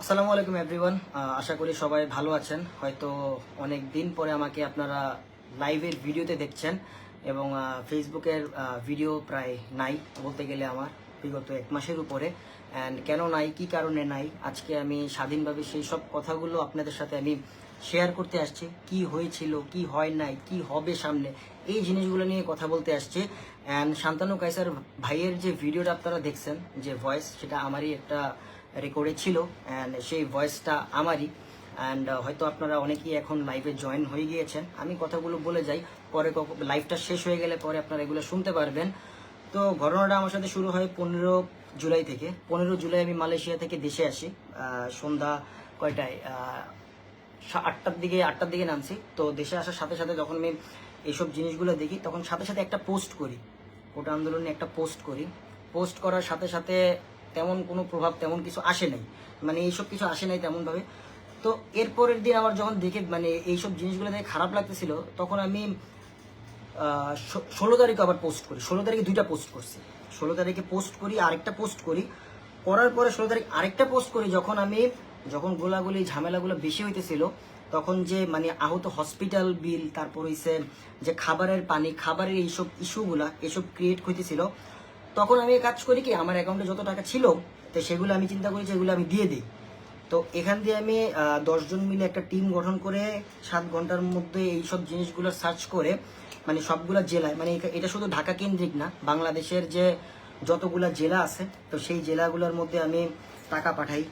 আসসালামু আলাইকুম এভরিওয়ান। আশা করি সবাই ভালো আছেন। হয়তো অনেক দিন পরে আমাকে আপনারা লাইভের ভিডিওতে দেখছেন এবং ফেসবুকের ভিডিও প্রায় নাই বলতে গেলে আমার বিগত 1 মাসের উপরে। অ্যান্ড কেন নাই, কি কারণে নাই, আজকে আমি স্বাধীনভাবে সেই সব কথাগুলো আপনাদের সাথে আমি শেয়ার করতে আসছি। কি হয়েছিল, কি হয় নাই, কি হবে সামনে, এই জিনিসগুলো নিয়ে কথা বলতে আসছি। অ্যান্ড শান্তানু কায়সার ভাইয়ের যে ভিডিওটা আপনারা দেখছেন, যে ভয়েস, সেটা আমারই একটা রেকর্ডে ছিল অ্যান্ড সেই ভয়েসটা আমারই। অ্যান্ড হয়তো আপনারা অনেকেই এখন লাইভে জয়েন হয়ে গিয়েছেন। আমি কথাগুলো বলে যাই, পরে লাইভটা শেষ হয়ে গেলে পরে আপনারা এগুলো শুনতে পারবেন। তো ঘটনাটা আমার সাথে শুরু হয় 15 জুলাই থেকে। 15 জুলাই আমি মালয়েশিয়া থেকে দেশে আসি। সন্ধ্যা কয়টায়, 8টার দিকে নামছি। তো দেশে আসার সাথে সাথে যখন আমি এইসব জিনিসগুলো দেখি, তখন সাথে সাথে একটা পোস্ট করি, কোটা আন্দোলনে একটা পোস্ট করি। পোস্ট করার সাথে সাথে তেমন কোনো প্রভাব, তেমন কিছু আসে নাই, মানে এইসব কিছু আসে নাই তেমনভাবে। তো এরপরের দিন আমার যখন দেখে মানে এইসব জিনিসগুলো দেখে খারাপ লাগতেছিল, তখন আমি 16 তারিখে আবার পোস্ট করি। 16 তারিখে 2টা পোস্ট করছি। 16 তারিখে পোস্ট করি, আরেকটা পোস্ট করি, করার পরে 16 তারিখ আরেকটা পোস্ট করি। যখন গোলাগুলি ঝামেলাগুলো বেশি হইতেছিল, তখন যে মানে আহত হসপিটাল বিল, তারপর হইছে যে খাবারের পানি, খাবারের এইসব ইস্যুগুলা, এসব ক্রিয়েট হইতেছিল, তখন আমি কাজ করি কি, আমার অ্যাকাউন্টে যত টাকা ছিল তো সেগুলো আমি চিন্তা করি যে এগুলো আমি দিয়ে দিই। তো এখান দিয়ে আমি 10 জন মিলে একটা টিম গঠন করে 7 ঘন্টার মধ্যে এইসব জিনিসগুলো সার্চ করে, মানে সবগুলা জেলায়, মানে এটা শুধু ঢাকা কেন্দ্রিক না, বাংলাদেশের যে যতগুলা জেলা আছে, তো সেই জেলাগুলোর মধ্যে আমি টাকা পাঠাই,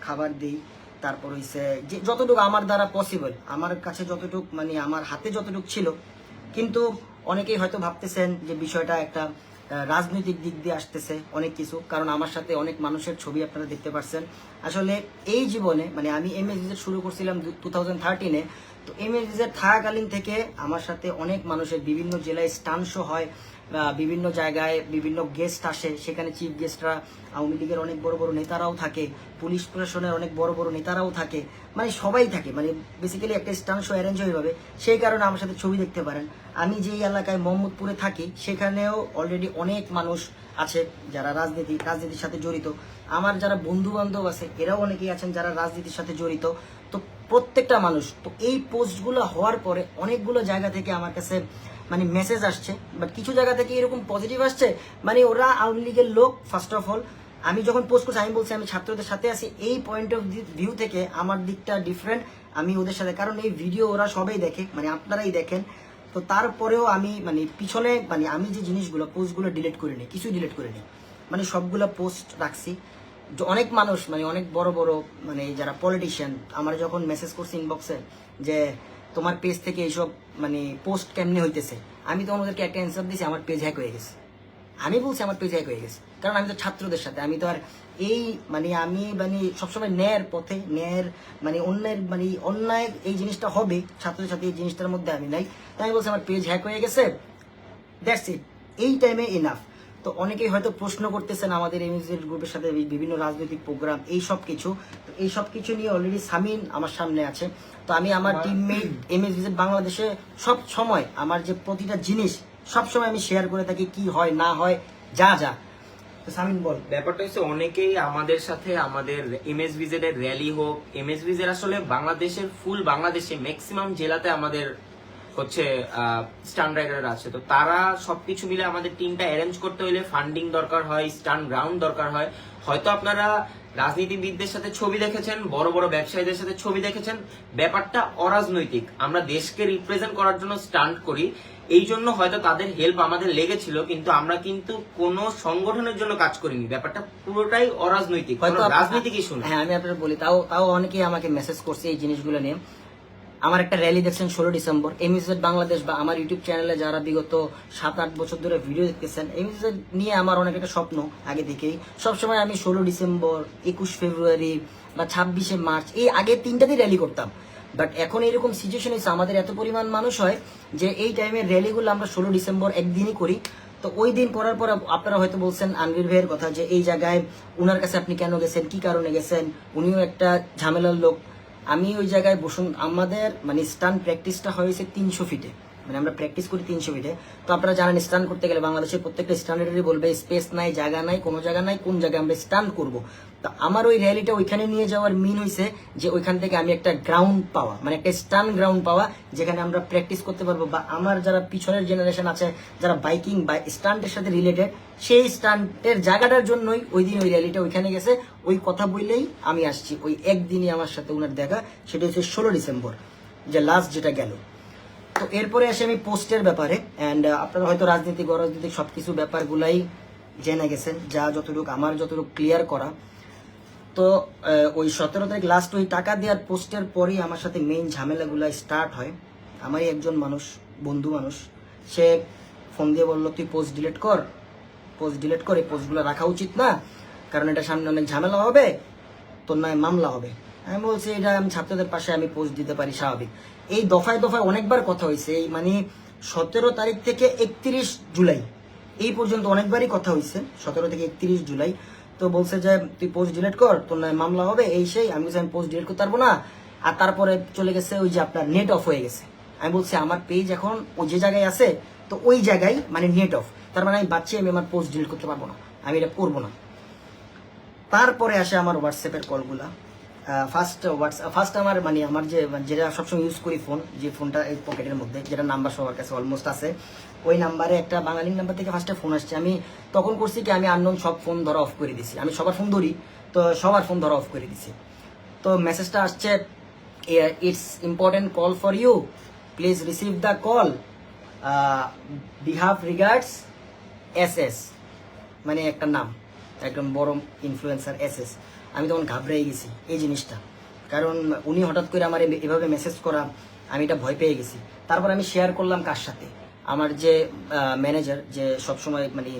খাবার দিই। তারপর হইছে যে যতটুকু আমার দ্বারা পসিবল, আমার কাছে যতটুকু, মানে আমার হাতে যতটুকু ছিল। কিন্তু অনেকেই হয়তো ভাবতেছেন যে বিষয়টা একটা রাজনৈতিক দিক দিয়ে আসতেছে অনেক কিছু, কারণ আমার সাথে অনেক মানুষের ছবি আপনারা দেখতে পাচ্ছেন। আসলে এই জীবনে মানে আমি এমএসভিজেড শুরু করছিলাম 2013-এ। তো এমএসভিজেড থাকাকালীন থেকে আমার সাথে অনেক মানুষের বিভিন্ন জেলায় স্টান শো হয়, বিভিন্ন জায়গায় বিভিন্ন গেস্ট আসে, সেখানে চিফ গেস্টরা আওয়ামী লীগের অনেক বড় বড় নেতারাও থাকে, পুলিশ প্রশাসনের অনেক বড় বড় নেতারাও থাকে, মানে সবাই থাকে, মানে বেসিক্যালি একটা স্টান শো অ্যারেঞ্জ হয়ে যাবে। সেই কারণে আমার সাথে ছবি দেখতে পারেন। আমি যেই এলাকায় মোহাম্মদপুরে থাকি, সেখানেও অলরেডি অনেক মানুষ আছে যারা রাজনীতির সাথে জড়িত। আমার যারা বন্ধু বান্ধব আছে, এরাও অনেকেই আছেন যারা রাজনীতির সাথে জড়িত। তো প্রত্যেকটা মানুষ, তো এই পোস্টগুলো হওয়ার পরে অনেকগুলো জায়গা থেকে আমার কাছে মানে মেসেজ আসছে, বাট কিছু জায়গা থেকে এরকম পজিটিভ আসছে, মানে ওরা আওয়ামী লীগের লোক। ফার্স্ট অফ অল আমি যখন পোস্ট করছি, আমি বলছি আমি ছাত্রদের সাথে আছি, এই পয়েন্ট অফ ভিউ থেকে আমার দিকটা ডিফারেন্ট, আমি ওদের সাথে, কারণ এই ভিডিও ওরা সবাই দেখে, মানে আপনারাই দেখেন। তো তারপরেও আমি মানে পিছনে, মানে আমি যে জিনিসগুলো পোস্টগুলো ডিলিট করে নিই, কিছু ডিলিট করে নিই, মানে সবগুলো পোস্ট রাখছি। অনেক মানুষ, মানে অনেক বড় বড়, মানে যারা পলিটিশিয়ান, আমার যখন মেসেজ করছে ইনবক্সে যে তোমার পেজ থেকে এইসব মানে পোস্ট কেমনে হইতেছে, আমি তখন ওদেরকে একটা অ্যান্সার দিয়েছি, আমার পেজ হ্যাক হয়ে গেছে। আমি বলছি আমার পেজ হ্যাক হয়ে গেছে, কারণ আমি তো ছাত্রদের সাথে, আমি তো আর এই আমি সবসময় ন্যায়ের পথে, ন্যায়ের মানে অন্যায় এই জিনিসটা হবে ছাত্রদের সাথে, এই জিনিসটার মধ্যে আমি নাই। তাই আমি বলছি আমার পেজ হ্যাক হয়ে গেছে, দ্যাটস ইট, এই টাইমে ইনাফ। তো অনেকেই হয়তো প্রশ্ন করতেছেন আমাদের এমএসভিজেড গ্রুপের সাথে বিভিন্ন রাজনৈতিক প্রোগ্রাম, এই সব কিছু, তো এই সব কিছু নিয়ে অলরেডি সামিন আমার সামনে আছে। তো আমি আমার টিমমেট এমএসভিজেড বাংলাদেশে সব সময় আমার যে প্রতিটা জিনিস সব সময় আমি শেয়ার করে থাকি, কি হয় না হয়, যা যা। তো সামিন বল। ব্যাপারটা হচ্ছে অনেকেই আমাদের সাথে আমাদের এমএসভিজেড এর র্যালি হোক, এমএসভিজেড আসলে বাংলাদেশের ফুল বাংলাদেশে ম্যাক্সিমাম জেলাতে আমাদের হচ্ছে স্টান রাইডার আছে। তো তারা সবকিছু মিলে আমাদের টিমটা অ্যারেঞ্জ করতে হলে ফান্ডিং দরকার হয়, স্টান গ্রাউন্ড দরকার হয়। হয়তো আপনারা রাজনীতিবিদদের সাথে ছবি দেখেছেন, বড় বড় ব্যবসায়ীদের সাথে ছবি দেখেছেন, ব্যাপারটা অরাজনৈতিক। আমরা দেশকে রিপ্রেজেন্ট করার জন্য স্টান্ট করি, এই জন্য হয়তো তাদের হেল্প আমাদের লেগেছিল, কিন্তু আমরা কিন্তু কোন সংগঠনের জন্য কাজ করিনি। ব্যাপারটা পুরোটাই অরাজনৈতিক, রাজনীতি কি শুনে। হ্যাঁ, আমি আপনার বলি, তাও অনেকেই আমাকে মেসেজ করছে এই জিনিসগুলো নিয়ে। আমার একটা র্যালি দেখছেন 16 ডিসেম্বর, এমএসভিজেড বাংলাদেশ, বা আমার ইউটিউব চ্যানেলে যারা বিগত 7-8 বছর ধরে ভিডিও দেখতেছেন, এমএসভিজেড নিয়ে আমার অনেক একটা স্বপ্ন আগে থেকেই। সবসময় আমি 16 ডিসেম্বর, 21 ফেব্রুয়ারি বা 26শে মার্চ, এই আগে 3টাতেই র্যালি করতাম। বাট এখন এরকম সিচুয়েশন হয়েছে, আমাদের এত পরিমাণ মানুষ হয় যে এই টাইমের র্যালিগুলো আমরা 16 ডিসেম্বর একদিনই করি। তো ওই দিন করার পর আপনারা হয়তো বলছেন আনবির ভাইয়ের কথা, যে এই জায়গায় উনার কাছে আপনি কেন গেছেন, কি কারণে গেছেন, উনিও একটা ঝামেলার লোক। আমি ওই জায়গায় বসুন, আমাদের মানে স্টান প্র্যাকটিসটা হয়েছে 300 ফিটে, মানে আমরা প্র্যাকটিস করি 300 ফিটে। তো আপনারা জানেন স্টান্ট করতে গেলে বাংলাদেশের প্রত্যেকটা স্ট্যান্ডার্ডেরই বলবে স্পেস নাই, জায়গা নাই, কোনো জায়গা নাই, কোন জায়গায় আমরা স্টান্ট করব। তো আমার ওই র্যালিটা ওইখানে নিয়ে যাওয়ার মিন হয়েছে যে ওইখান থেকে আমি একটা গ্রাউন্ড পাওয়া, মানে একটা স্টান্ট গ্রাউন্ড পাওয়া, যেখানে আমরা প্র্যাকটিস করতে পারবো, বা আমার যারা পিছনের জেনারেশন আছে যারা বাইকিং বা স্টান্টের সাথে রিলেটেড, সেই স্টান্টের জায়গাটার জন্যই ওই দিন ওই র্যালিটা ওইখানে গেছে। ওই কথা বললেই আমি আসছি, ওই একদিনই আমার সাথে ওনার দেখা, সেটা হচ্ছে 16 ডিসেম্বর, যে লাস্ট যেটা গেল। তো এরপরে আসে আমি পোস্টের ব্যাপারে, অ্যান্ড আপনারা হয়তো রাজনীতিক অরাজনৈতিক সবকিছু ব্যাপারগুলাই জেনে গেছেন, যা যতটুকু আমার যতটুকু ক্লিয়ার করা। তো ওই 17 তারিখ লাস্ট ওই টাকা দেওয়ার পোস্টের পরেই আমার সাথে মেইন ঝামেলাগুলো স্টার্ট হয়। আমারই একজন মানুষ, বন্ধু মানুষ, সে ফোন দিয়ে বললো তুই পোস্ট ডিলিট কর, পোস্ট ডিলিট করে পোস্টগুলো রাখা উচিত না, কারণ এটা সামনে অনেক ঝামেলা হবে, তোর নয় মামলা হবে। আমি বলছি এটা আমি ছাত্রদের পাশে আমি পোস্ট দিতে পারি, স্বাভাবিক। এই দফায় দফায় অনেকবার কথা হয়েছে, এই মানে 17 তারিখ থেকে 31 জুলাই এই পর্যন্ত অনেকবারই কথা হয়েছে, 17 থেকে 31 জুলাই। তো বলছে যে তুই পোস্ট ডিলিট কর, তোর নয় মামলা হবে, এই সেই। আমি বলছি আমি পোস্ট ডিলিট করতে পারবো না। আর তারপরে চলে গেছে ওই যে আপনার নেট অফ হয়ে গেছে। আমি বলছি আমার পেজ এখন ওই যে জায়গায় আছে, তো ওই জায়গায় মানে নেট অফ, তার মানে আমি বাচ্চা আমি আমার পোস্ট ডিলিট করতে পারবো না, আমি এটা করবো না। তারপরে আসে আমার হোয়াটসঅ্যাপের কলগুলা। ফার্স্ট আমার মানে আমার যেটা সবসময় ইউজ করি ফোন, যে ফোনটা এই পকেটের মধ্যে, যেটা নাম্বার সবার কাছে অলমোস্ট আছে, ওই নাম্বারে একটা বাঙালি নাম্বার থেকে ফার্স্টে ফোন আসছে। আমি তখন করছি কি, আমি আননোন সব ফোন ধরা অফ করে দিছি, আমি সবার ফোন ধরি, তো সবার ফোন ধরা অফ করে দিছি। তো মেসেজটা আসছে, it's important call for you, please receive the call, বিহাভ রিগার্ডস SS, মানে একটা নাম, একদম বড় ইনফ্লুয়েন্সার SS। আমি তখন ঘাবড়ে গেছি এই জিনিসটা, কারণ উনি হঠাৎ করে আমার এভাবে মেসেজ করা, আমি এটা ভয় পেয়ে গেছি। তারপর আমি শেয়ার করলাম কার সাথে, আমার যে ম্যানেজার, যে সবসময় মানে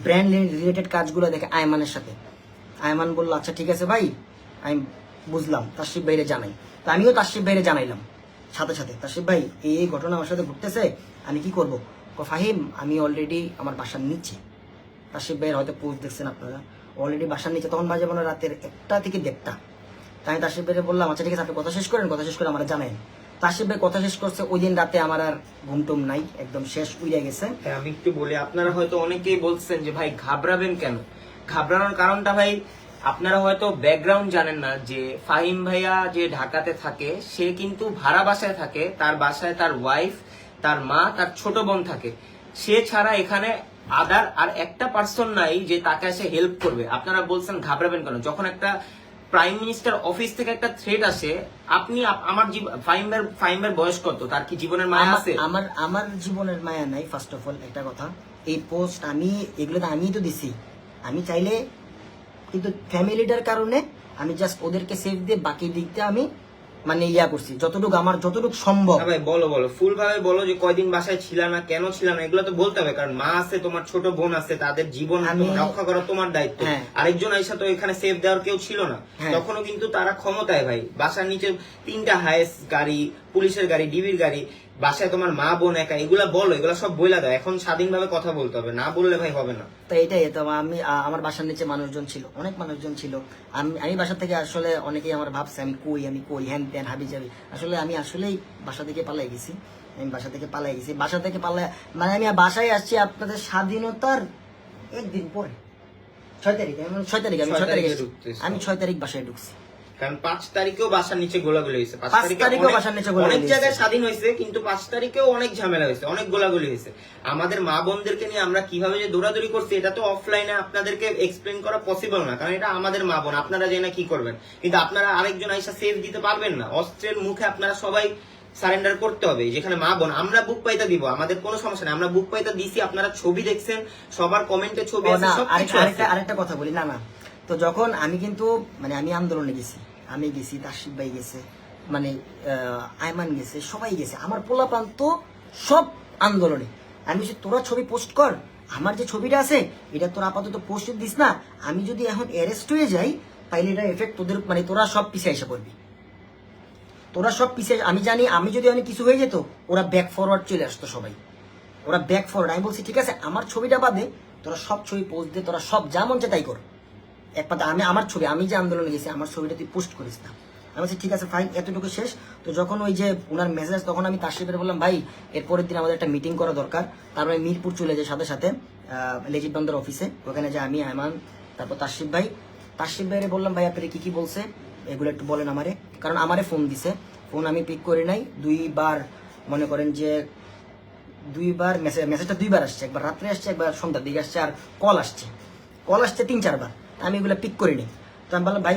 ব্র্যান্ড রিলেটেড কাজগুলো দেখে, আয়মানের সাথে। আয়মান বললো আচ্ছা ঠিক আছে ভাই, আমি বুঝলাম, তাশরিফ ভাইরে জানাই। তো আমিও তাশরিফ ভাইরে জানাইলাম সাথে সাথে, তাশরিফ ভাই এই ঘটনা আমার সাথে ঘটতেছে, আমি কি করবো? ফাহিম আমি অলরেডি আমার বাসার নিচে, তাশরিফ ভাইয়ের হয়তো পোস্ট দেখছেন আপনারা, অলরেডি বাসার নিচে, তখন বাজে মনে রাতের 1টা থেকে 1:30। তাই আমি তাশরিফ ভাইকে বললাম আচ্ছা ঠিক আছে আপনি কথা শেষ করেন, কথা শেষ করে আমার জানাই। তাশরিফ ভাই কথা শেষ করছে, ওই দিন রাতে আমার আর ঘুমটুম নাই, একদম শেষ উইড়ে গেছে। হ্যাঁ, আমি একটু বলি, আপনারা হয়তো অনেকেই বলছেন যে ভাই ঘাবড়াবেন কেন। ঘাবড়ানোর কারণটা ভাই, আপনারা হয়তো ব্যাকগ্রাউন্ড জানেন না যে ফাহিম ভাইয়া যে ঢাকাতে থাকে, সে কিন্তু ভাড়া বাসায় থাকে। তার বাসায় তার ওয়াইফ, তার মা, তার ছোট বোন থাকে। সে ছাড়া এখানে আদার আর একটা পার্সন নাই যে তাকে এসে হেল্প করবে। আপনারা বলছেন ঘাবড়াবেন কেন? যখন একটা প্রাইম মিনিস্টার অফিস থেকে একটা থ্রেট আসে, আপনি আমার ফাহিমের বয়স কত? তার কি জীবনের মায়া আছে? আমার জীবনের মায়া নাই। ফার্স্ট অফ অল একটা কথা, এই পোস্ট আমি এগুলো তো আমিই তো দিছি, আমি চাইলে, কিন্তু ফ্যামিলিটার কারণে আমি জাস্ট ওদেরকে সেভ দিয়ে বাকি দিকটা আমি মানে করছি যতটুকু আমার যতটুকু সম্ভব। না ভাই বলো ফুল ভাবে বলো যে কয়দিন বাসায় ছিল না, কেন ছিল না, এগুলো তো বলতে হবে, কারণ মা আছে, তোমার ছোট বোন আছে, তাদের জীবন রক্ষা করা তোমার দায়িত্ব। আরেকজন আইসা তো এখানে সেভ দেওয়ার কেউ ছিল না, তখনও কিন্তু তারা ক্ষমতায় ভাই। বাসার নিচে 3টা হাইস গাড়ি, পুলিশের গাড়ি, ডিবির গাড়ি, বাসায় তোমার মা বোন একা, এগুলা বলো, এগুলা সব বইলা দাও। এখন স্বাধীনভাবে কথা বলতে হবে, না বললে ভাই হবে না। তো এটাই তো, আমি আমার বাসার নিচে মানুষজন ছিল, অনেক মানুষজন ছিল। আমি বাসা থেকে আসলে অনেকেই আমার ভাবছে আমি কই হ্যান ত্যান হাবি যাবি, আসলে আমি আসলেই বাসা থেকে পালাই গেছি। বাসা থেকে পালাই মানে আমি বাসায় আসছি আপনাদের স্বাধীনতার একদিন পরে, 6 তারিখ। আমি 6 তারিখ বাসায় ঢুকছি, কারণ 5 তারিখেও বাসার নিচে গোলাগুলি হয়েছে। 5 তারিখেও বাসার নিচে গোলাগুলি অনেক জায়গায় স্বাধীন হয়েছে, কিন্তু 5 তারিখেও অনেক ঝামেলা হয়েছে, অনেক গোলাগুলি হয়েছে। আমাদের মা বোনদেরকে নিয়ে আমরা কিভাবে যে দৌড়াদৌড়ি করছি, এটা তো অফলাইনে আপনাদেরকে এক্সপ্লেন করা পসিবল না, কারণ এটা আমাদের মা বোন, আপনারা জানেন না কি করবেন। কিন্তু আপনারা আরেকজন আইসা সেভ দিতে পারবেন না, অস্ত্রের মুখে আপনারা সবাই সারেন্ডার করতে হবে। যেখানে মা বোন, আমরা বুক পাইতা দিব, আমাদের কোনো সমস্যা নেই, আমরা বুক পাইতা দিছি, আপনারা ছবি দেখছেন, সবার কমেন্টে ছবি আছে, সবকিছু আছে। আরেকটা কথা বলি, না তো যখন আমি কিন্তু মানে আমি আন্দোলনে গেছি, আমি গেছি, তাশরিফ ভাই গেছে, মানে আয়মান গেছে, সবাই গেছে, আমার পোলাপান তো সব আন্দোলনে। আমি বলছি তোরা ছবি পোস্ট কর, আমার যে ছবিটা আছে এটা তোরা আপাতত পোস্ট দিস না, আমি যদি এখন অ্যারেস্ট হয়ে যাই তাইলে এটা এফেক্ট তোদের, মানে তোরা সব পিছিয়ে এসে পড়বি, তোরা সব পিছিয়ে। আমি জানি আমি যদি অনেক কিছু হয়ে যেত, ওরা ব্যাক ফরওয়ার্ড চলে আসতো সবাই, ওরা ব্যাক ফরওয়ার্ড। আমি বলছি ঠিক আছে আমার ছবিটা বাদে তোরা সব ছবি পোস্ট দে, তোরা সব যা মন চায় তাই কর। এক কথা আমি আমার ছবি, আমি যে আন্দোলনে গেছি আমার ছবিটা তুই পোস্ট করিস না, আমি বলছি ঠিক আছে ফাইন, এতটুকু শেষ। তো যখন ওই যে ওনার মেসেজ, তখন আমি তাশরিফের বললাম ভাই এর পরের দিন আমাদের একটা মিটিং করা দরকার। তারপরে মিরপুর চলে যায় সাথে সাথে লেজিট বন্দর অফিসে। ওখানে যে আমি, আয়মান, তারপর তাশরিফ ভাইরে বললাম ভাই আপনারা কি বলছে এগুলো একটু বলেন আমারে, কারণ আমারে ফোন দিছে, ফোন আমি পিক করি নাই। দুইবার মনে করেন যে দুইবার মেসেজটা দুইবার আসছে, একবার রাত্রে আসছে, একবার সন্ধ্যার দিকে আসছে, আর কল আসছে 3-4 বার। আমি এগুলা পিক করিনি। তো আমি বললাম ভাই,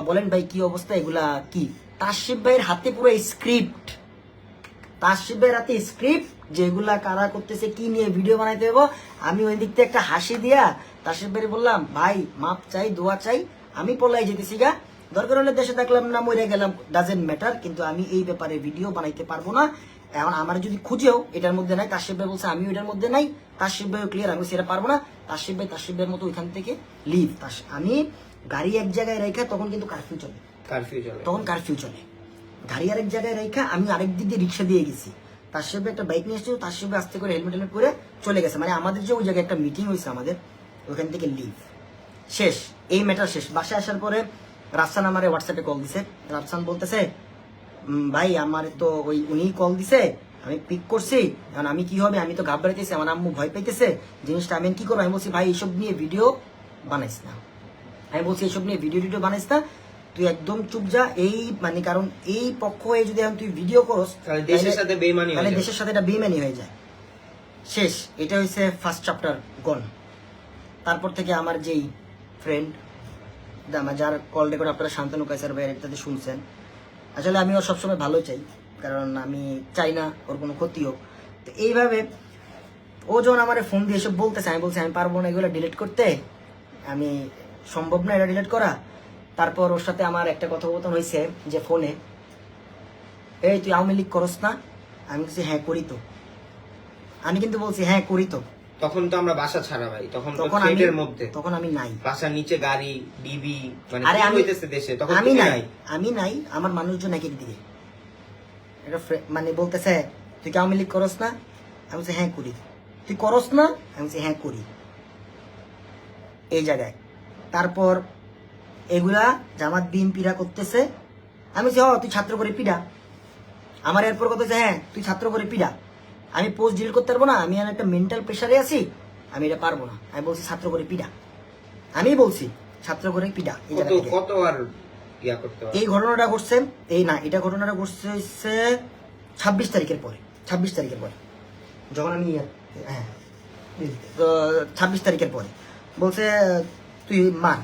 বলেন ভাই কি অবস্থা, এগুলা কি? তাশরিফ ভাইয়ের হাতে পুরো স্ক্রিপ্ট, তাশরিফ ভাইয়ের হাতে স্ক্রিপ্ট, যেগুলা কারা করতেছে, কি নিয়ে ভিডিও বানাইতে হবে। আমি ওই দিক থেকে একটা হাসি দিয়া তাশরিফ ভাইয়ের বললাম ভাই মাপ চাই, দোয়া চাই, আমি পলাই যেতেছি গা, দরকার হলে দেশে থাকলাম না মরে গেলাম, ডাজেন্ট ম্যাটার, কিন্তু আমি এই ব্যাপারে ভিডিও বানাইতে পারবো না। এখন আমার যদি খুঁজেও এটার মধ্যে নাই, তাশরিফ ভাই বলছে আমি এটার মধ্যে নাই, তাশরিফ ভাইও ক্লিয়ার, আমি সেটা পারবো না। তাশরিফ ভাইয়ের মতো ওইখান থেকে লিভ। আমি গাড়ি এক জায়গায় রেখে, তখন কিন্তু কারফিউ চলে, তখন কারফিউ চলে, গাড়ি আরেক জায়গায় রেখে আমি আরেক দিক দিয়ে রিক্সা দিয়ে গেছি। তাশরিফ ভাই একটা বাইক নিয়ে এসেছিল, তাশরিফ ভাই আস্তে করে হেলমেট পরে চলে গেছে। মানে আমাদের যে ওই জায়গায় একটা মিটিং হয়েছে আমাদের, ওইখান থেকে লিভ শেষ, এই ম্যাটার শেষ। বাসায় আসার পরে রাফসান আমারে হোয়াটসঅ্যাপে কল দিছে। রাফসান বলতেছে ভাই আমার তো ওই উনি কল দিছে, আমি পিক করছি, এখন আমি কি হবে, আমি তো ঘাবড়াইতেছি, আমার আম্মু ভয় পাইতেছে, জিনিসটা আমি কি করবো। আমি বলছি ভাই এইসব নিয়ে ভিডিও বানাইস না, আমি বলছি এইসব নিয়ে ভিডিও বানাইস না, তুই একদম চুপ যা। এই মানে কারণ এই পক্ষ হয়ে যদি এখন তুই ভিডিও করস, তাহলে দেশের সাথে বেইমানি হয়ে তাহলে যায়। দেশের সাথে এটা বেইমানি হয়ে যায়। শেষ, এটা হচ্ছে ফার্স্ট চ্যাপ্টার গন। তারপর থেকে আমার যেই ফ্রেন্ড, যার কল রেকর্ড আপনারা শান্তনু কায়সার ভাইয়ের একটাতে শুনছেন, আসলে আমি ওর সবসময় ভালো চাই, কারণ আমি চাই না ওর কোনো ক্ষতি হোক। তো এইভাবে ও যখন আমার ফোন দিয়ে এসব বলতেছে, আমি বলছি আমি পারবো না এগুলো ডিলিট করতে, আমি সম্ভব না এটা ডিলিট করা। তারপর ওর সাথে আমার একটা কথোপকথন হয়েছে যে ফোনে, এই তুই আওয়ামী লীগ করস না? আমি বলছি হ্যাঁ করি তো। আমি কিন্তু বলছি হ্যাঁ করি তো। তখন তো আমরা বাসা ছাড়া ভাই, তখন তো তখন থ্রেটের মধ্যে, তখন আমি নাই, বাসার নিচে গাড়ি, ডিবি, মানে আরে কি আমি হইতেছে দেশে, তখন আমি তুমি নাই, আমি নাই, আমার মানুষজন এক এক দিকে এটা মানে বলতেছে তুই কি আওয়ামী লীগ করস না? আমি বলছি হ্যাঁ করি। তুই করস না? আমি বলছি হ্যাঁ করি, এই জায়গায়। তারপর এগুলা জামাত বিএনপিরা করতেছে, আমি বলছি তুই ছাত্র করে পিডা। আমার এরপর কথা হচ্ছে হ্যাঁ তুই ছাত্র করে পিডা, আমি পোস্ট ডিল করতে পারবো না, আমি একটা মেন্টাল প্রেশারে আছি, আমি এটা পারবো না। আমি বলছি ছাত্র করে পিডা, আমি বলছি ছাত্র করে পিডা। এই জায়গা থেকে কত আর ইয়া করতে হবে। এই ঘটনাটা ঘটছে, এটা ঘটনাটা ঘটছে হচ্ছে 26 তারিখের পরে, 26 তারিখের পরে যখন আমি হ্যাঁ 26 তারিখের পরে বলছে তুই মার।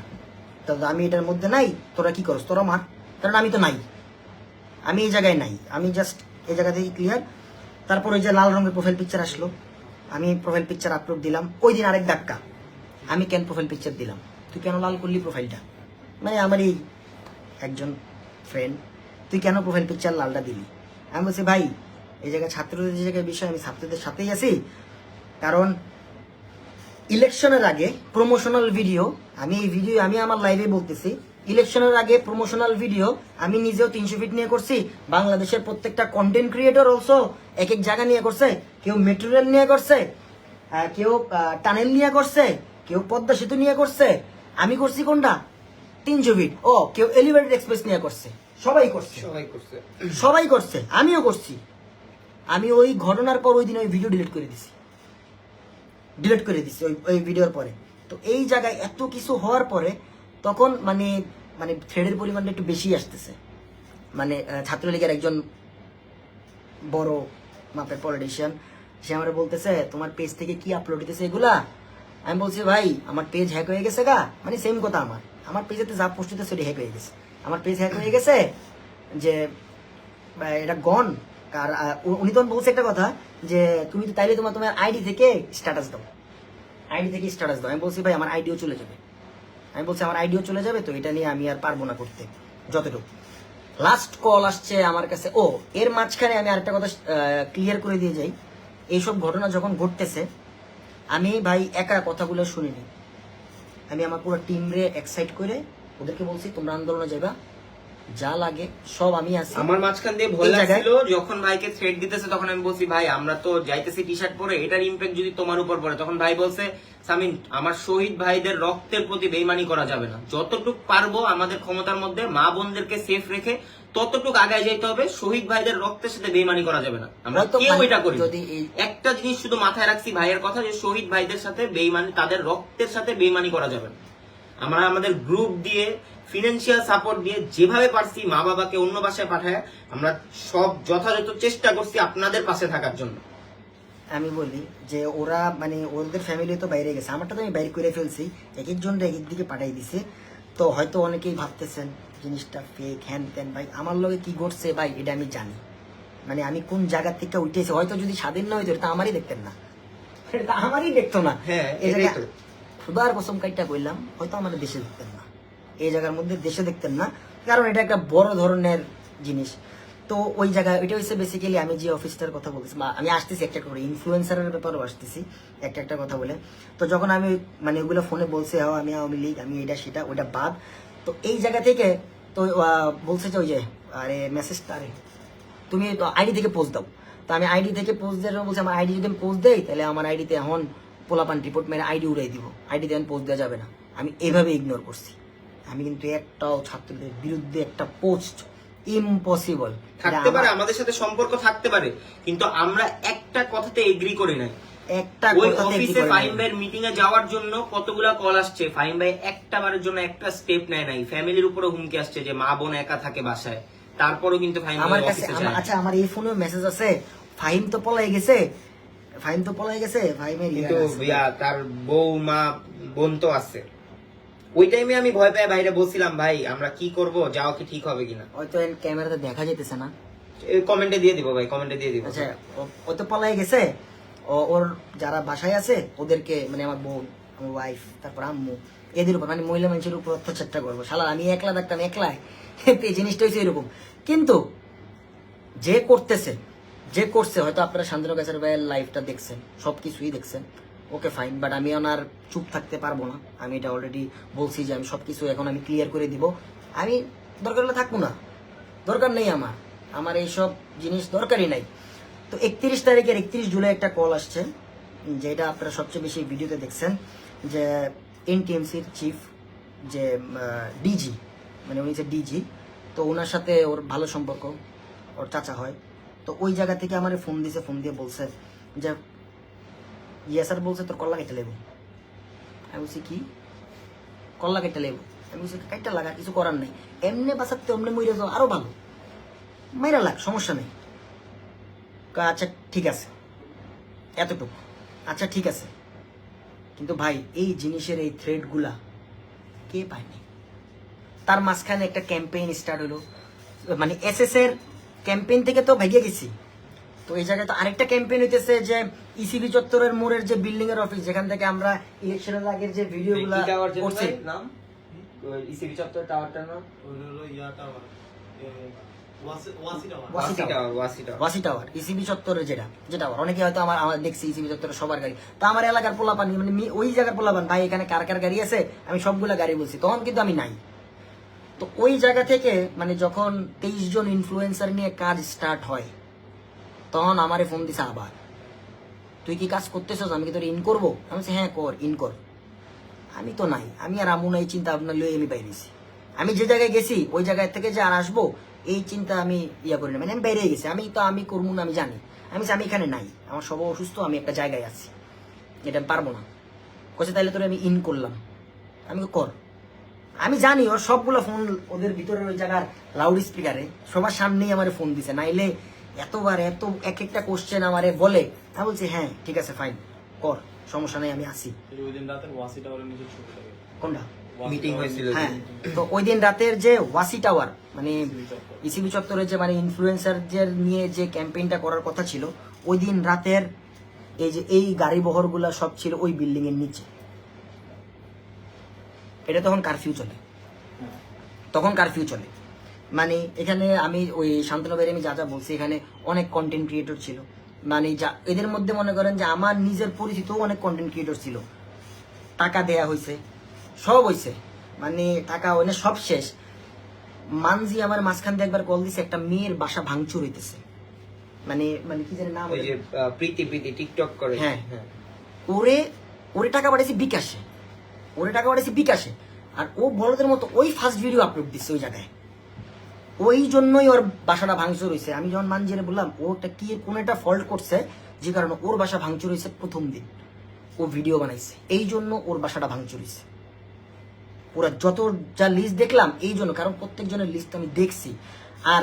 তো আমি এটার মধ্যে নাই, তোরা কি করস, তোরা মার, কারণ আমি তো নাই, আমি এই জায়গায় নাই, আমি জাস্ট এই জায়গা থেকে ক্লিয়ার। তারপর ওই যে লাল রঙের প্রোফাইল পিকচার আসলো, আমি প্রোফাইল পিকচার আপলোড দিলাম। ওই দিন আরেক ধাক্কা, আমি কেন প্রোফাইল পিকচার দিলাম, তুই কেন লাল করলি প্রোফাইলটা, মানে আমারই একজন ফ্রেন্ড, তুই কেন প্রোফাইল পিকচার লালটা দিলি? আমি বলছি ভাই এই জায়গায় ছাত্রদের যে জায়গায় বিষয়, আমি ছাত্রদের সাথেই আছি, কারণ ইলেকশনের আগে প্রমোশনাল ভিডিও, আমি আমার লাইভে বলতেছি, ইলেকশনের আগে প্রমোশনাল ভিডিও আমি নিজেও 300 ফিট নিয়ে করছি, বাংলাদেশের প্রত্যেকটা কন্টেন্ট ক্রিয়েটর অলসো এক এক জায়গা নিয়ে করছে, কেউ মেট্রো রেল নিয়ে করছে, কেউ টানেল নিয়ে করছে, কেউ পদ্মা সেতু নিয়ে করছে, আমি করছি কোনটা 300 ফিট, কেউ এলিভেটেড এক্সপ্রেস নিয়ে করছে, সবাই করছে, আমিও করছি। আমি ওই ঘটনার পর ওই দিন ওই ভিডিও ডিলিট করে দিছি ওই ভিডিওর পরে। তো এই জায়গায় এত কিছু হওয়ার পরে তখন মানে থ্রেডের পরিমাণটা একটু বেশি আসতেছে। মানে ছাত্রলীগের একজন বড় মাপের পলিটিশিয়ান, সে আমার বলতেছে তোমার পেজ থেকে কি আপলোড হইতেছে এগুলা। আমি বলছি ভাই আমার পেজ হ্যাক হয়ে গেছে গা, মানে সেম কথা, আমার পেজেতে যা পোস্ট হইতেছে সেটা হ্যাক হয়ে গেছে, আমার পেজ হ্যাক হয়ে গেছে, যে এটা গন। আর উনি তখন বলছে একটা কথা যে তুমি তো তাইলে তোমার আইডি থেকে স্ট্যাটাস দাও, আমি বলছি ভাই আমার আইডিও চলে যাবে, তো এটা নিয়ে আমি আর পারবো না করতে যতটুকু। লাস্ট কল আসছে আমার কাছে, এর মাঝখানে আমি আরেকটা কথা ক্লিয়ার করে দিয়ে যাই, এইসব ঘটনা যখন ঘটতেছে আমি ভাই একা কথাগুলো শুনিনি, আমি আমার পুরো টিম রে এক্সাইট করে ওদেরকে বলছি তোমরা আন্দোলনে যাবা, যা লাগে সব আমি আছি। আমার মাঝখান দিয়ে ভয় এই জায়গায়- লাগছিল যখন ভাইকে থ্রেড দিতেছে, তখন আমি বলছি ভাই আমরা তো যাইতেছি টি শার্ট পরে, এটার ইমপ্যাক্ট যদি তোমার উপর পড়ে, তখন ভাই বলছে সামিন আমার শহীদ ভাইদের রক্তের প্রতি বেইমানি করা যাবে না, যতটুকু পারবো আমাদের ক্ষমতার মধ্যে মা বোনদেরকে সেফ রেখে ততটুকু আগায় যেতে হবে, শহীদ ভাইদের রক্তের সাথে বেইমানি করা যাবে না। আমরা হয়তো কেউ এটা করি না। যদি এই- একটা জিনিস শুধু মাথায় রাখছি ভাইয়ের কথা, যে শহীদ ভাইদের সাথে বেইমানি, তাদের রক্তের সাথে বেইমানি করা যাবে না। আমরা আমাদের গ্রুপ দিয়ে ফিনান্সিয়াল সাপোর্ট দিয়ে যেভাবে পারছি মা বাবাকে অন্য বাসায় পাঠায় আমরা সব যথাযথ চেষ্টা করছি আপনাদের পাশে থাকার জন্য। আমি বলি যে ওরা মানে ওদের ফ্যামিলি তো বাইরে গেছে, আমারটা তো আমি বাইরে করে ফেলছি, এক একজন এক এক দিকে পাঠাই দিছে। তো হয়তো অনেকেই ভাবতেছেন জিনিসটা ফেক হ্যান ত্যান। ভাই আমার লগে কি ঘটছে ভাই এটা আমি জানি, মানে আমি কোন জায়গা থেকে উঠেছি। হয়তো যদি স্বাধীন না হইতো এটা আমারই দেখতেন না, এটা আমারই দেখতো না। হ্যাঁ, এই এটাই জায়গা তো। খুদার কসম কাইটা কইলাম, হয়তো আমাদের দেশে দেখতেন না, এই জায়গার মধ্যে দেশে দেখতেন না, কারণ এটা একটা বড় ধরনের জিনিস। তো ওই জায়গায় ওইটা হচ্ছে বেসিক্যালি আমি যে অফিসটার কথা বলতেছি, বা আমি আসতেছি একটা করে ইনফ্লুয়েন্সারের ব্যাপারেও আসতেছি একটা একটা কথা বলে। তো যখন আমি মানে ওগুলো ফোনে বলছে আমি আওয়ামী লীগ, আমি এটা সেটা ওটা বাদ, তো এই জায়গা থেকে তো বলছে যে ওই যে আরে মেসেজটা আরে তুমি তো আইডি থেকে পোস্ট দাও। তো আমি আইডি থেকে পোস্ট দেওয়ার জন্য বলছি আমার আইডি যদি আমি পোস্ট দেই তাহলে আমার আইডিতে এখন পোলাপান রিপোর্ট মেরে আইডি উড়াই দিব, আইডিতে এখন পোস্ট দেওয়া যাবে না। আমি এভাবে ইগনোর করছি। আমি কিন্তু একটাও ছাত্রদের বিরুদ্ধে একটা পোস্ট ইম্পসিবল। থাকতে পারে আমাদের সাথে সম্পর্ক থাকতে পারে, কিন্তু আমরা একটা কথাতে এগ্রি করি নাই। একটা ওই কথাতে agree অফিসে করে ফাহিম নাই। ভাইয়ের মিটিং এ যাওয়ার জন্য কতগুলা কল আসছে, ফাহিম ভাই একটা বারের জন্য একটা স্টেপ নেয় নাই। ফ্যামিলির উপরে হুমকি আসছে যে মা বোন একা থাকে বাসায়, তারপরেও কিন্তু ফাহিম আমার ভাই কাছে অফিসে যায়। আচ্ছা আমার এই ফোনে মেসেজ আছে ফাহিম তো পলাই গেছে, ফাহিম তো পলাই গেছে, ফাহিমের কিন্তু তার বউ মা বোন তো আছে। ওই টাইমে আমি ভয় পেয়ে বাইরে বলছিলাম ভাই আমরা কি করব, যাওয়া কি ঠিক হবে কিনা। হয়তো ক্যামেরাতে দেখা যেতেছে না। কমেন্টে দিয়ে দিব ভাই, কমেন্টে দিয়ে দিব। আচ্ছা ও তো পলাই গেছে, ওর যারা বাসায় আছে ওদেরকে মানে আমার বোন, আমার ওয়াইফ, তারপর আম্মু, এদের উপর মানে মহিলা মানুষের উপর অত্যাচারটা করবো। শালা আমি একলা থাকতাম একলাই, এই জিনিসটা হচ্ছে এরকম। কিন্তু যে করতেছে, যে করছে, হয়তো আপনারা শান্তনু গাছের ভাইয়ের লাইফটা দেখছেন, সবকিছুই দেখছেন, ওকে ফাইন, বাট আমি ওনার চুপ থাকতে পারবো না। আমি এটা অলরেডি বলছি যে আমি সবকিছু এখন আমি ক্লিয়ার করে দিব। আমি দরকার হলে থাকবো না, দরকার নেই আমার, আমার এইসব জিনিস দরকারই নাই। তো 31 তারিখের 31 জুলাই একটা কল আসছে, যেটা আপনারা সবচেয়ে বেশি ভিডিওতে দেখছেন, যে এনটিএমসির চিফ যে ডিজি, মানে উনি যে ডিজি, তো ওনার সাথে ওর ভালো সম্পর্ক, ওর চাচা হয়। তো ওই জায়গা থেকে আমার ফোন দিছে, ফোন দিয়ে বলছে যে ইয়া স্যার বলছে তোর কল্লা কেটে লেবো। আমি বলছি কি কল্লা কেটে লেবো? আমি বলছি কাইটা লাগা, কিছু করার নেই, এমনি বাঁচাতে অমনি মরে যাও আরো ভালো, মাইরা লাগ, সমস্যা নেই। আচ্ছা ঠিক আছে, এতটুকু, আচ্ছা ঠিক আছে। কিন্তু ভাই এই জিনিসের এই থ্রেডগুলা কে পায়নি? তার মাঝখানে একটা ক্যাম্পেইন স্টার্ট হলো, মানে এসএস এর ক্যাম্পেইন থেকে তো ভেগে গেছি। তো এই জায়গায় তো আরেকটা ক্যাম্পেইন হইতেছে যে ইসিবি চত্বরের মোড়ের যে বিল্ডিং এর অফিস, যেখান থেকে আমরা ইলেকশনের আগের যে ভিডিওগুলো করছি, নাম ইসিবি চত্বর টাওয়ারটার নাম ওয়াসি টাওয়ার, ইসিবি চত্বরের যে টাওয়ার, অনেকে হয়তো আমার দেখছি ইসিবি চত্বরের সবার গাড়ি। তো আমার এলাকার পোলাপান মানে ওই জায়গার পোলাপান, ভাই এখানে কার কার গাড়ি আছে, আমি সবগুলা গাড়ি বলছি, তখন কিন্তু আমি নাই। তো ওই জায়গা থেকে মানে যখন 23 জন ইনফ্লুয়েন্সার নিয়ে কাজ স্টার্ট হয়, তখন আমারে ফোন দিছে আবার, তুই কি কাজ করতেছস, আমি কি তোর ইন করবো? আমি বলছি হ্যাঁ কর, ইন কর। আমি তো নাই, আমি আর আমু নাই চিন্তা ভাবনা লই আমি বাইরেছি। আমি যে জায়গায় গেছি ওই জায়গায় থেকে যে আর আসবো এই চিন্তা আমি ইয়া করি না, মানে আমি বাইরে গেছি, আমি করবো না, আমি জানি। আমি এখানে নাই, আমার সব অসুস্থ, আমি একটা জায়গায় আছি, এটা আমি পারবো না। কোথায় তাইলে তোরে আমি ইন করলাম, আমি কর। আমি জানি ওর সবগুলো ফোন ওদের ভিতরের ওই জায়গার লাউড স্পিকারে সবার সামনেই আমার ফোন দিছে, নাইলে এতবার এত এক একটা কোশ্চেন আমারে বলে। আমি বলছি হ্যাঁ ঠিক আছে ফাইন কর, সমস্যা নেই, আমি আসি। কোনটা মিটিং হয়েছিল? হ্যাঁ, তো ওই দিন রাতের যে ওয়াসি টাওয়ার মানে ইসিবি চত্বরের যে মানে ইনফ্লুয়েন্সারদের নিয়ে যে ক্যাম্পেইনটা করার কথা ছিল, ওই দিন রাতের এই যে এই গাড়ি বহরগুলা সব ছিল ওই বিল্ডিং এর নিচে। এটা তখন কারফিউ চলে, তখন কারফিউ চলে। মানে এখানে আমি ওই শান্তনু ভাইয়ের আমি যা যা বলছি, এখানে অনেক কন্টেন্ট ক্রিয়েটর ছিল, মানে যা এদের মধ্যে মনে করেন যে আমার নিজের পরিচিত অনেক কন্টেন্ট ক্রিয়েটর ছিল। টাকা দেয়া হয়েছে, সব হয়েছে, মানে টাকা ওখানে সব শেষ। মানজি আমার মাঝখান দিয়ে একবার কল দিছে, একটা মেয়ের বাসা ভাঙচুর হইতেছে, মানে মানে কি জানি নাম, ওই যে প্রীতি টিকটক করে। হ্যাঁ, ওরে টাকা পাঠাইছি বিকাশে, আর ও বড়দের মতো ওই ফার্স্ট ভিডিও আপলোড দিচ্ছে ওই জায়গায়, ওই জন্যই ওর বাসাটা ভাঙচুর হয়েছে। আমি যখন মানজিরে বললাম ওটা কি কোন একটা ফল্ট করছে যে কারণে ওর বাসা ভাঙচুর হয়েছে, প্রথম দিন ও ভিডিও বানাইছে, এই জন্য ওর বাসাটা ভাঙচুর হয়েছে। ওরা যত যা লিস্ট দেখলাম এই জন্য, কারণ প্রত্যেকজনের লিস্ট আমি দেখছি। আর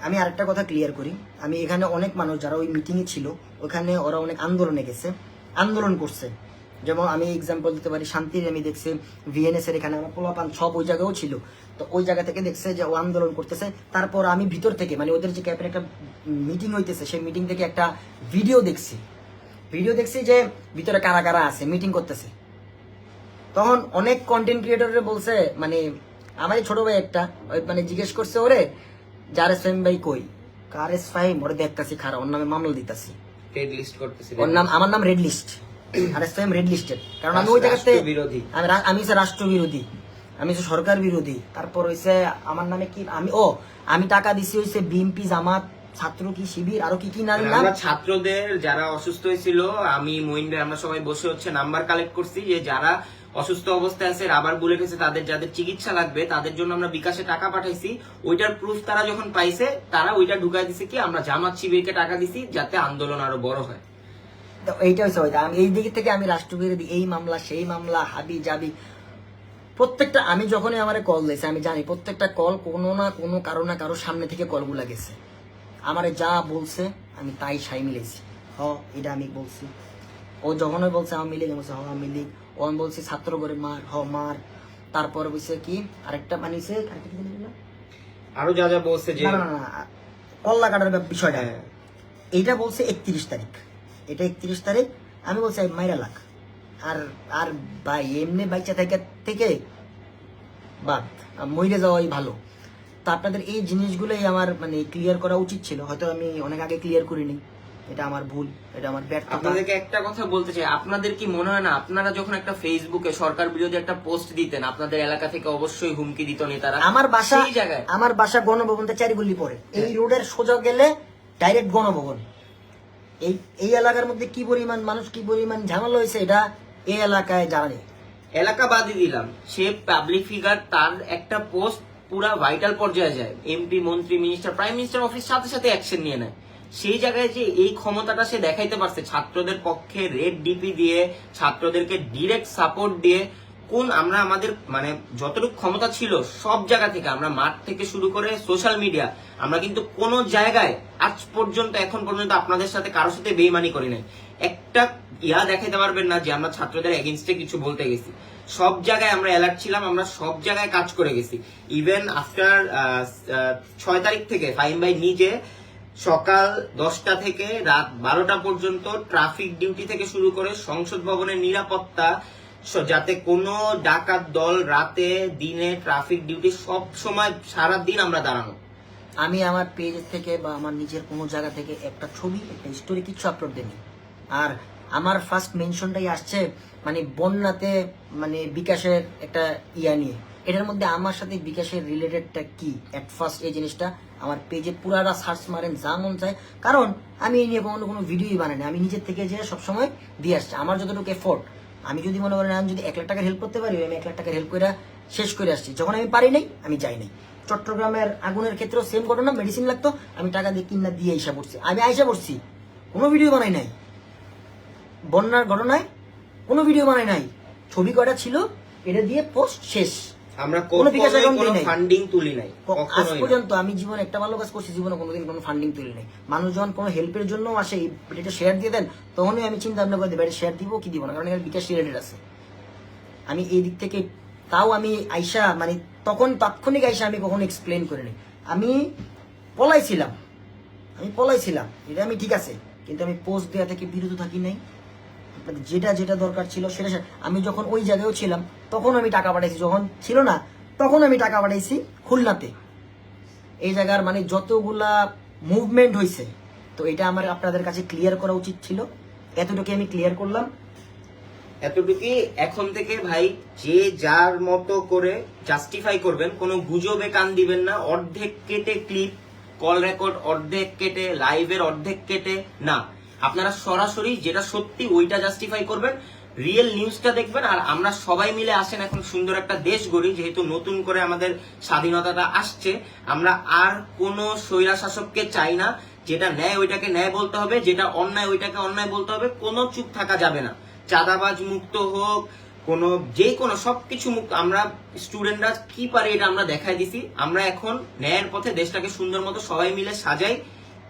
আমি আরেকটা কথা ক্লিয়ার করি, আমি এখানে অনেক মানুষ যারা ওই মিটিংয়ে ছিল, ওখানে ওরা অনেক আন্দোলনে গেছে, আন্দোলন করছে। যেমন আমি এক্সাম্পল দিতে পারি, শান্তির আমি দেখছি ভিএনএস এর এখানে আমার পোলাপান সব ওই জায়গাও ছিল, তো ওই জায়গা থেকে দেখছে যে ও আন্দোলন করতেছে। তারপর আমি ভিতর থেকে মানে ওদের যে ক্যাপের একটা মিটিং হইতেছে, সেই মিটিং থেকে একটা ভিডিও দেখছি যে ভিতরে কারা কারা আছে মিটিং করতেছে। তখন অনেক কন্টেন্ট ক্রিয়েটরে বলছে, মানে আমার ছোট ভাই একটা মানে জিজ্ঞেস করছে ওরে, জারেস ফাহিম ভাই কই, কারেস ফাহিম ওরে দেখতাছি খারাপ, ওর নামে মামলা দিতাছি, রেড লিস্ট করতেছি, ওর নাম, আমার নাম রেড লিস্ট, আর এস ফাহিম রেড লিস্টেড, কারণ আমি ওই জায়গাতে আমি হচ্ছে রাষ্ট্র বিরোধী, আমি হচ্ছে সরকার বিরোধী। তারপর হইছে আমার নামে কি আমি টাকা দিছি হইছে বিএমপি, জামাত, ছাত্র কি শিবির, আরো কি কি নাম, আমরা ছাত্রদের যারা অসুস্থ হয়েছিল, আমি মঈন ভাই আমরা সবাই বসে হচ্ছে নাম্বার কালেক্ট করছি, যে যারা অসুস্থ অবস্থায় আছে, রাবার বুলেট হয়েছে, তাদের যাদের চিকিৎসা লাগবে তাদের জন্য আমরা বিকাশে টাকা পাঠাইছি। ওইটার প্রুফ তারা যখন পাইছে, তারা ওইটা ঢুকাই দিছে কি আমরা জামাত শিবিরকে টাকা দিছি যাতে আন্দোলন আরো বড় হয়। তো এইটা হচ্ছে ওইটা, আমি এই দিক থেকে আমি রাষ্ট্রবিরোধী, এই মামলা সেই মামলা হাবি জাবি প্রত্যেকটা, আমি যখনই আমার কল দিয়েছে আমি জানি প্রত্যেকটা কল কোনো না কোনো কারো না কারো সামনে থেকে কলগুলা গেছে, আমারে যা বলছে আমি তাই সাই মিলেছি, এটা আমি বলছি। ও যখনই বলছে আওয়ামী লীগ, বলছে আওয়ামী লীগ, ও আমি বলছি ছাত্র করে মার, মার। তারপর বলছে কি আরেকটা মানিছে, আরো যা যা বলছে যে না কল্লা কাটার বিষয়টা, এইটা বলছে 31 তারিখ, এটা 31 তারিখ। আমি বলছি মাইরা লাখ, আর ভাই এমনি বাইচা থেকে বাদ মইরে যাওয়াই ভালো। তো আপনাদের এই জিনিসগুলোই আমার মানে ক্লিয়ার করা উচিত ছিল, হয়তো আমি অনেক আগে ক্লিয়ার করিনি, এটা আমার ভুল, এটা আমার ব্যর্থতা। আপনাদেরকে একটা কথা বলতে চাই, আপনাদের কি মনে হয় না আপনারা যখন একটা ফেসবুকে সরকার বিরোধী একটা পোস্ট দিতেন, আপনাদের এলাকা থেকে অবশ্যই হুমকি দিত নেতারা? আমার বাসা গণভবনটা 4 গলি পরে, এই রোডের সোজা গেলে ডাইরেক্ট গণভবন। এই এলাকার মধ্যে কি পরিমাণ মানুষ, কি পরিমাণ ঝামেলা হয়েছে এটা এই এলাকায় জানে। এলাকা বাদই দিলাম, সে পাবলিক ফিগার, তার একটা পোস্ট পুরা ভাইটাল পর্যায়ে যায়, এমপি, মন্ত্রী, মিনিস্টার, প্রাইম মিনিস্টার অফিস সাথে সাথে অ্যাকশন নিয়ে নেয়। সেই জায়গায় যে এই ক্ষমতাটা সে দেখাইতে পারছে, ছাত্রদের পক্ষে রেড ডিপি দিয়ে, ছাত্রদেরকে ডিরেক্ট সাপোর্ট দিয়ে, কোন আমরা আমাদের মানে যতটুকু ক্ষমতা ছিল সব জায়গা থেকে, আমরা মাঠ থেকে শুরু করে সোশ্যাল মিডিয়া, আমরা কিন্তু কোন জায়গায় আজ পর্যন্ত এখন পর্যন্ত আপনাদের সাথে কারোর সাথে বেইমানি করি নাই। একটা দেখাইতে পারবেন না যে আমরা ছাত্রদের এগেইনস্টে কিছু বলতে গেছি। সব জায়গায় আমরা অ্যালার্ট ছিলাম, আমরা সব জায়গায় কাজ করে গেছি। ইভেন আফটার 6 তারিখ থেকে ফাহিম ভাই নিজে সকাল 10টা থেকে রাত 12টা পর্যন্ত ট্রাফিক ডিউটি থেকে শুরু করে সংসদ ভবনের নিরাপত্তা, যাতে কোনো ডাকাত দল রাতে দিনে ট্রাফিক ডিউটি সব সময় সারা দিন আমরা দাঁড়ানো। আমি আমার পেজ থেকে বা আমার নিজের কোনো জায়গা থেকে একটা ছবি, একটা স্টোরি কিছু আপলোড দেনি। আর আমার ফার্স্ট মেনশনটাই আসছে মানে বন্যাতে মানে বিকাশের একটা নিয়ে, এটার মধ্যে আমার সাথে বিকাশের রিলেটেডটা কি এট ফার্স্ট এই জিনিসটা আমার পেজে পুরাটা সার্চ মারেন যা মন চায়, কারণ আমি এই নিয়ে কোনো ভিডিওই বানাইনি, আমি নিজের থেকে যে সবসময় দিয়ে আসছি আমার যতটুকু এফোর্ট। আমি যদি মনে করেন আমি যদি 1 লাখ টাকার হেল্প করতে পারি, আমি 1 লাখ টাকার হেল্প করে শেষ করে আসছি। যখন আমি পারি নাই আমি যাই নাই। চট্টগ্রামের আগুনের ক্ষেত্রেও সেম ঘটনা, মেডিসিন লাগতো, আমি টাকা দিয়ে কিনা দিয়ে আইসা পড়ছি, আমি আইসা পড়ছি, কোনো ভিডিও বানাই নাই। বন্যার ঘটনায় কোনো ভিডিও বানাই নাই, ছবি কয়টা ছিল এটা দিয়ে পোস্ট শেষ। আমরা কোনো ফান্ডিং তুলি নাই আজ পর্যন্ত। আমি জীবনে একটা ভালো কাজ করছি, জীবনে কোনোদিন কোনো ফান্ডিং তুলি নাই। মানুষ যখন কোনো হেল্পের জন্য আসে, এটা শেয়ার দিয়ে দেন, তখনই আমি চিন্তা ভাবনা করে দেবো এটা শেয়ার দিব কি দিব না, কারণ এখানে বিকাশ রিলেটেড আছে। আমি এই দিক থেকে তাও আমি আইসা মানে তখন তাৎক্ষণিক আইসা আমি কখনো এক্সপ্লেন করিনি। আমি পলাইছিলাম, এটা আমি ঠিক আছে, কিন্তু আমি পোস্ট দেওয়া থেকে বিরত থাকি নাই। যেটা যেটা দরকার ছিল সেটা আমি যখন ওই জায়গায়ও ছিলাম তখন আমি টাকা পাঠাইছি, যখন ছিল না তখন আমি টাকা পাঠাইছি খুলনাতে। এই জায়গার মানে যতগুলা মুভমেন্ট হয়েছে, তো এটা আমার আপনাদের কাছে ক্লিয়ার করা উচিত ছিল, এতটুকু আমি ক্লিয়ার করলাম। এতটুকুই। এখন থেকে ভাই যে যার মতো করে জাস্টিফাই করবেন, কোনো গুজবে কান দিবেন না। অর্ধেক কেটে ক্লিপ, কল রেকর্ড অর্ধেক কেটে, লাইভের অর্ধেক কেটে না, আপনারা সরাসরি যেটা সত্যি ওইটা জাস্টিফাই করবেন, রিয়েল নিউজটা দেখবেন। আর আমরা সবাই মিলে আসেন এখন সুন্দর একটা দেশ গড়ি, যেহেতু নতুন করে আমাদের স্বাধীনতাটা আসছে। আমরা আর কোনো স্বৈরা শাসককে চাই না। যেটা ন্যায় ওইটাকে ন্যায় বলতে হবে, যেটা অন্যায় ওইটাকে অন্যায় বলতে হবে, কোনো চুপ থাকা যাবে না। চাঁদাবাজ মুক্ত হোক, কোনো যে কোনো সবকিছু মুক্ত। আমরা স্টুডেন্টরা কি পারে এটা আমরা দেখাই দিছি। আমরা এখন ন্যায়ের পথে দেশটাকে সুন্দর মতো সবাই মিলে সাজাই,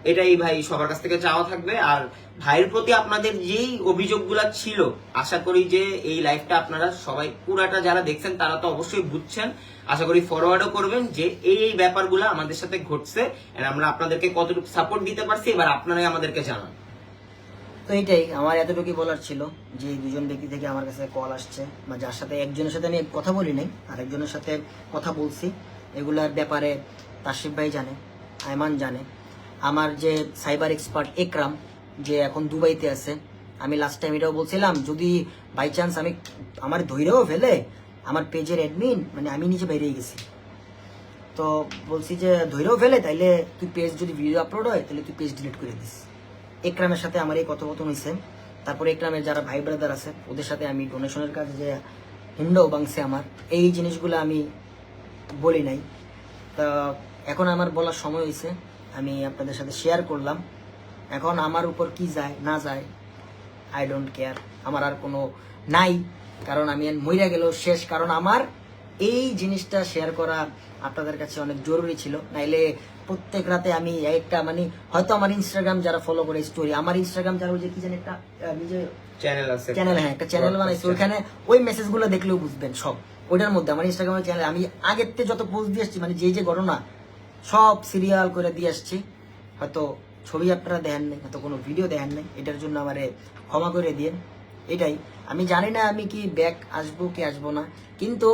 এটাই ভাই সবার কাছ থেকে চাওয়া থাকবে। আর ভাইয়ের প্রতি আপনাদের যেই অভিযোগগুলো ছিল, আশা করি যে এই লাইভটা আপনারা সবাই পুরাটা যারা দেখছেন তারা তো অবশ্যই বুঝছেন। আশা করি ফরওয়ার্ডও করবেন যে এই ব্যাপারগুলো আমাদের সাথে ঘটছে, আর আমরা আপনাদেরকে কতটুকু সাপোর্ট দিতে পারছি এবার আপনারাই আমাদেরকে জানান। তো এইটাই আমার এতটুকুই বলার ছিল, যে এই দুজন ব্যক্তি থেকে আমার কাছে কল আসছে, বা যার সাথে একজনের সাথে আমি কথা বলি নাই, আরেকজনের সাথে কথা বলছি, এগুলার ব্যাপারে তাশরিফ ভাই জানে, আয়মান জানে, আমার যে সাইবার এক্সপার্ট একরাম, যে এখন দুবাইতে আছে। আমি লাস্ট টাইম এটাও বলছিলাম, যদি বাই চান্স আমি আমার ধৈর্যও ফেলে আমার পেজের অ্যাডমিন, মানে আমি নিচে বেরিয়ে গেছি, তো বলছি যে ধৈর্যও ফেলে তাইলে তুই পেজ যদি ভিডিও আপলোড হয় তাহলে তুই পেজ ডিলিট করে দিস। একরামের সাথে আমার এই কথোপকথন হয়েছে। তারপরে একরামের যারা ভাই ব্রাদার আছে ওদের সাথে আমি ডোনেশনের কাজে যে হুন্ডাও বাংছে আমার, এই জিনিসগুলো আমি বলি নাই। তা এখন আমার বলার সময় হয়েছে, আমি আপনাদের সাথে শেয়ার করলাম। এখন আমার উপর কি যায় না যায় আই ডোন্ট কেয়ার, আমার আর কোনো নাই, কারণ আমি মইরা গেল শেষ। কারণ আমার এই জিনিসটা শেয়ার করা আপনাদের কাছে অনেক জরুরি ছিল, নাইলে প্রত্যেক রাতে আমি একটা মানে হয়তো আমার ইনস্টাগ্রাম যারা ফলো করে স্টোরি, আমার ইনস্টাগ্রাম যারা ওই যে কি জানি একটা নিজে চ্যানেল আছে, চ্যানেল, হ্যাঁ একটা চ্যানেল বানাইছে, ওইখানে ওই মেসেজগুলো দেখলেও বুঝবেন সব ওইটার মধ্যে। আমার ইনস্টাগ্রামের চ্যানেল আমি আগের থেকে যত পোস্ট দিয়ে আসছি, মানে যে ঘটনা সব সিরিয়াল করে দিয়ে আসছি। হয়তো ছবি আপনারা দেখেন নাই, হয়তো কোনো ভিডিও দেখেন নাই, এটার জন্য আমারে ক্ষমা করে দিয়ে। এটাই, আমি জানি না আমি কি ব্যাক আসবো কি আসবো না, কিন্তু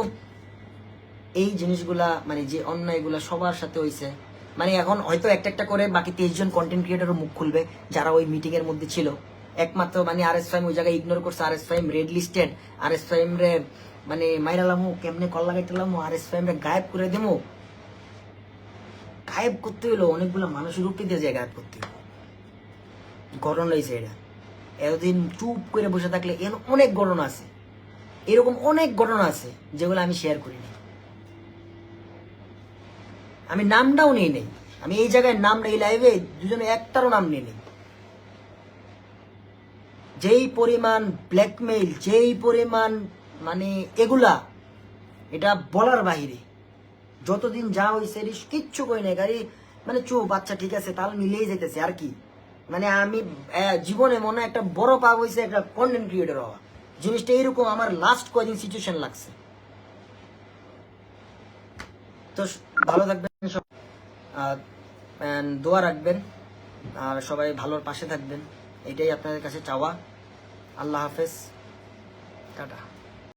এই জিনিসগুলা মানে যে অন্যায়গুলা সবার সাথে হয়েছে, মানে এখন হয়তো একটা একটা করে বাকি 23 জন কন্টেন্ট ক্রিয়েটারও মুখ খুলবে যারা ওই মিটিং এর মধ্যে ছিল। একমাত্র মানে আরএস ফাইম ওই জায়গায় ইগনোর করছে, RS Faim red listed, RS Faim রে মানে মাইরালামু কেমনে কল লাগাইতেলাম, আরএস ফাইম রে গায়েব করে দেবো। গায়েব করতে হইলো অনেকগুলো মানুষের রূপে দিয়ে যায়, গায়েব করতে ঘটনা হয়েছে এটা। এতদিন চুপ করে বসে থাকলে এর অনেক ঘটনা আছে, এরকম অনেক ঘটনা আছে যেগুলো আমি শেয়ার করিনি। আমি নামটাও নিয়ে নেই, আমি এই জায়গায় নাম নেই, লাইভে দুজনে একটারও নাম নিয়ে নেই। যেই পরিমাণ ব্ল্যাকমেইল, যেই পরিমাণ মানে এগুলা, এটা বলার বাহিরে। যতদিন যা হয়েছে কিচ্ছু কই নাই, গাড়ি মানে চুপ, বাচ্চা ঠিক আছে, তাল মিলেই যেতেছে আর কি। মানে আমি জীবনে মনে একটা বড় পাপ হয়েছে একটা কন্টেন্ট ক্রিয়েটর হওয়া। জিনিসটা এরকম আমার লাস্ট কয়দিন সিচুয়েশন লাগছে। তো ভালো থাকবেন সব, দোয়া রাখবেন, আর সবাই ভালোর পাশে থাকবেন, এটাই আপনাদের কাছে চাওয়া। আল্লাহ হাফেজ, টাটা।